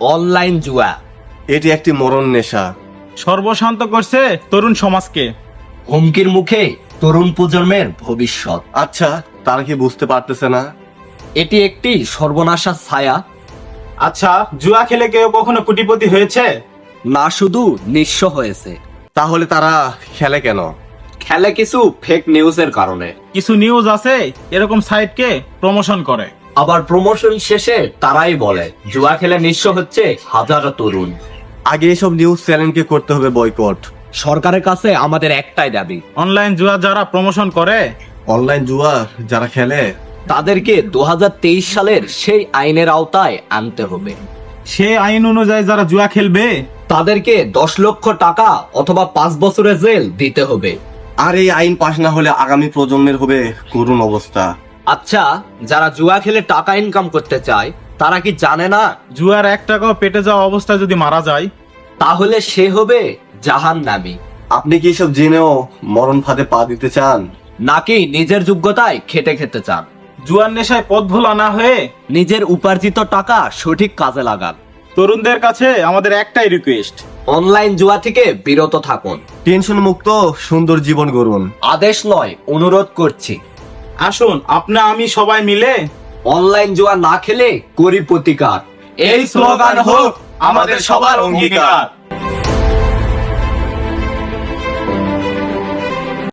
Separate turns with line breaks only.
Online জুয়া।
এটি একটি মরণ নেশা।
সর্বশান্ত করছে তরুণ সমাজকে।
হুমকির মুখে তরুণ প্রজন্মের ভবিষ্যৎ।
আচ্ছা, তারা কি বুঝতে পারতেছে না?
এটি একটি সর্বনাশার ছায়া।
আচ্ছা, জুয়া খেলে কেউ কখনো কোটিপতি হয়েছে?
না, শুধু নিঃস্ব হয়েছে।
তাহলে তারা খেলে কেন?
খেলে কিছু ফেক নিউজের কারণে।
কিছু নিউজ আছে এরকম সাইটকে প্রমোশন করে।
আবার প্রমোশন শেষে তারাই বলে জুয়া খেলে নিঃস্ব হচ্ছে হাজারো তরুণ।
আগে এসব নিউজ চ্যানেলকে করতে হবে বয়কট।
সরকারের কাছে আমাদের একটাই দাবি,
অনলাইন জুয়া যারা প্রমোশন করে,
অনলাইন জুয়া যারা খেলে,
তাদেরকে 2023 সালের সেই আইনের আওতায় আনতে হবে।
সেই আইন অনুযায়ী যারা জুয়া খেলবে
তাদেরকে 10 লক্ষ টাকা অথবা 5 বছরের জেল দিতে হবে।
আর এই আইন পাশ না হলে আগামী প্রজন্মের হবে করুণ অবস্থা।
আচ্ছা, যারা জুয়া খেলে টাকা ইনকাম করতে চায় তারা কি জানে না
জুয়ার 1 টাকাও পেটে যাওয়া অবস্থায় যদি মারা যায়,
তাহলে সে হবে জাহান্নামী?
আপনি কি এসব জেনেও মরণ ফাঁদে পা দিতে চান?
নাকি নিজের যোগ্যতায় খেটে খেতে চান?
জুয়ার নেশায় পথ ভোলা না হয়ে
নিজের উপার্জিত টাকা সঠিক কাজে লাগান।
তরুণদের কাছে আমাদের একটাই রিকোয়েস্ট,
অনলাইন জুয়া থেকে বিরত থাকুন।
টেনশন মুক্ত সুন্দর জীবন গড়ুন।
আদেশ নয়, অনুরোধ করছি।
আসুন আপনি আমি সবাই মিলে
অনলাইন জুয়া না খেলে করি প্রতিকার।
এই স্লোগান হোক আমাদের সবার অঙ্গীকার।